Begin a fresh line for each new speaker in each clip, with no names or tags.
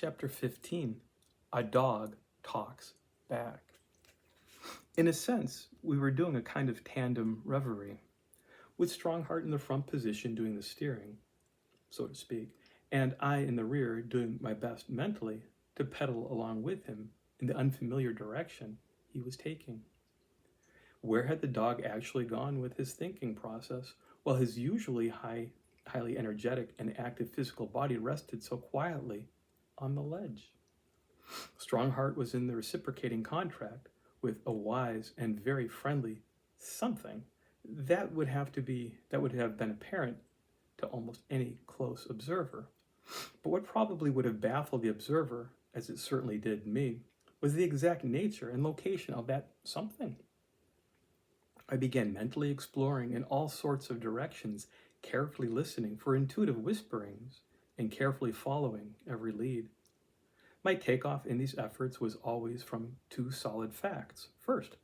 Chapter 15, A Dog Talks Back. In a sense, we were doing a kind of tandem reverie, with Strongheart in the front position doing the steering, so to speak, and I in the rear doing my best mentally to pedal along with him in the unfamiliar direction he was taking. Where had the dog actually gone with his thinking process while his usually highly energetic and active physical body rested so quietly on the ledge? Strongheart was in the reciprocating contract with a wise and very friendly something that would have been apparent to almost any close observer. But what probably would have baffled the observer, as it certainly did me, was the exact nature and location of that something. I began mentally exploring in all sorts of directions, carefully listening for intuitive whisperings and carefully following every lead. My takeoff in these efforts was always from two solid facts. First,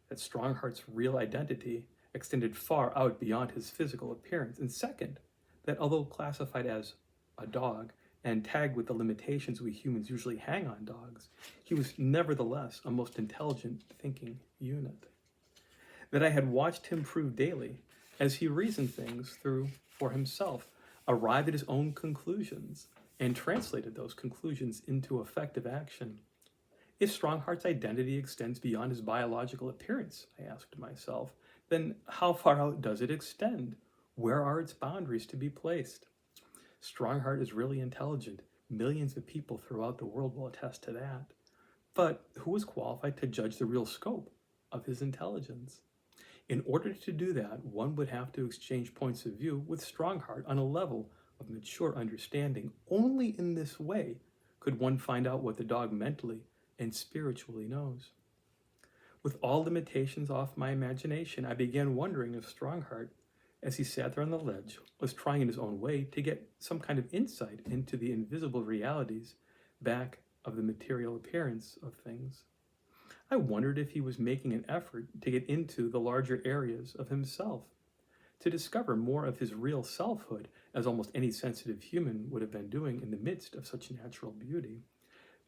that Strongheart's real identity extended far out beyond his physical appearance. And second, that although classified as a dog and tagged with the limitations we humans usually hang on dogs, he was nevertheless a most intelligent thinking unit. That I had watched him prove daily as he reasoned things through for himself, arrived at his own conclusions, and translated those conclusions into effective action. If Strongheart's identity extends beyond his biological appearance, I asked myself, then how far out does it extend? Where are its boundaries to be placed? Strongheart is really intelligent. Millions of people throughout the world will attest to that. But who is qualified to judge the real scope of his intelligence? In order to do that, one would have to exchange points of view with Strongheart on a level of mature understanding. Only in this way could one find out what the dog mentally and spiritually knows. With all limitations off my imagination, I began wondering if Strongheart, as he sat there on the ledge, was trying in his own way to get some kind of insight into the invisible realities back of the material appearance of things. I wondered if he was making an effort to get into the larger areas of himself, to discover more of his real selfhood, as almost any sensitive human would have been doing in the midst of such natural beauty.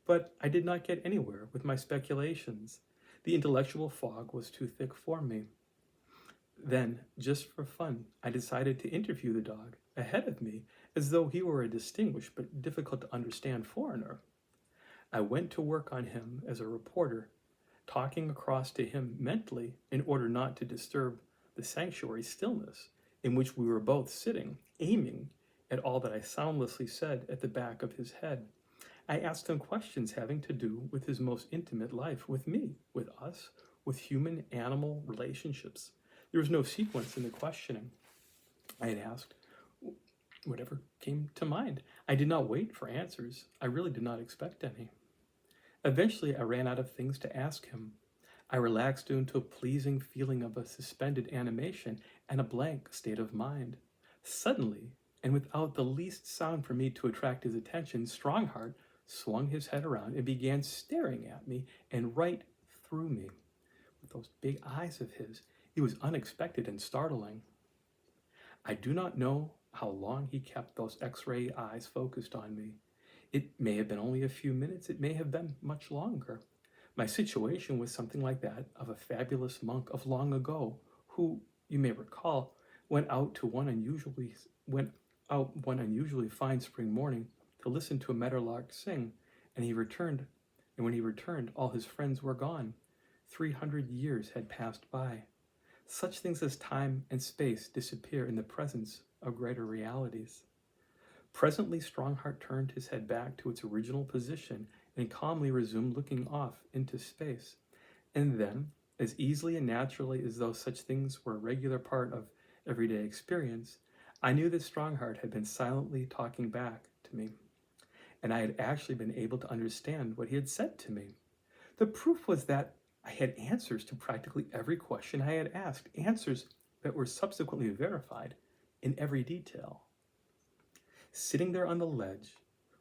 But I did not get anywhere with my speculations. The intellectual fog was too thick for me. Then, just for fun, I decided to interview the dog ahead of me as though he were a distinguished but difficult to understand foreigner. I went to work on him as a reporter, talking across to him mentally in order not to disturb the sanctuary stillness in which we were both sitting, aiming at all that I soundlessly said at the back of his head. I asked him questions having to do with his most intimate life, with me, with us, with human-animal relationships. There was no sequence in the questioning. I had asked whatever came to mind. I did not wait for answers. I really did not expect any. Eventually, I ran out of things to ask him. I relaxed into a pleasing feeling of a suspended animation and a blank state of mind. Suddenly, and without the least sound for me to attract his attention, Strongheart swung his head around and began staring at me and right through me. With those big eyes of his, it was unexpected and startling. I do not know how long he kept those X-ray eyes focused on me. It may have been only a few minutes, it may have been much longer. My situation was something like that of a fabulous monk of long ago who, you may recall, went out one unusually fine spring morning to listen to a meadowlark sing, and when he returned, all his friends were gone. 300 years had passed by. Such things as time and space disappear in the presence of greater realities. Presently, Strongheart turned his head back to its original position and calmly resumed looking off into space. And then, as easily and naturally as though such things were a regular part of everyday experience, I knew that Strongheart had been silently talking back to me, and I had actually been able to understand what he had said to me. The proof was that I had answers to practically every question I had asked, answers that were subsequently verified in every detail. Sitting there on the ledge,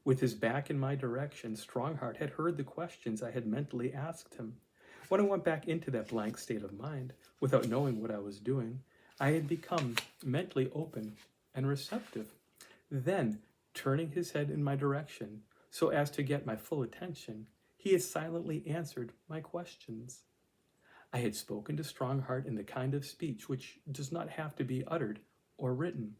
with his back in my direction, Strongheart had heard the questions I had mentally asked him. When I went back into that blank state of mind, without knowing what I was doing, I had become mentally open and receptive. Then, turning his head in my direction, so as to get my full attention, he had silently answered my questions. I had spoken to Strongheart in the kind of speech which does not have to be uttered or written,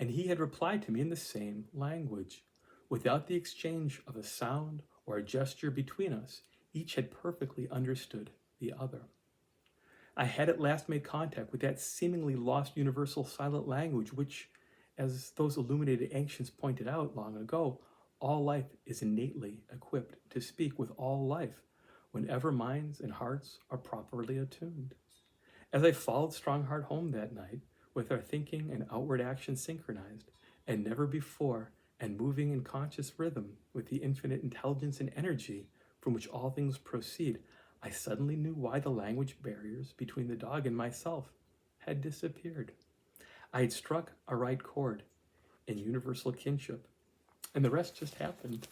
and he had replied to me in the same language. Without the exchange of a sound or a gesture between us, each had perfectly understood the other. I had at last made contact with that seemingly lost universal silent language which, as those illuminated ancients pointed out long ago, all life is innately equipped to speak with all life whenever minds and hearts are properly attuned. As I followed Strongheart home that night, with our thinking and outward action synchronized, and never before, and moving in conscious rhythm with the infinite intelligence and energy from which all things proceed, I suddenly knew why the language barriers between the dog and myself had disappeared. I had struck a right chord in universal kinship, and the rest just happened.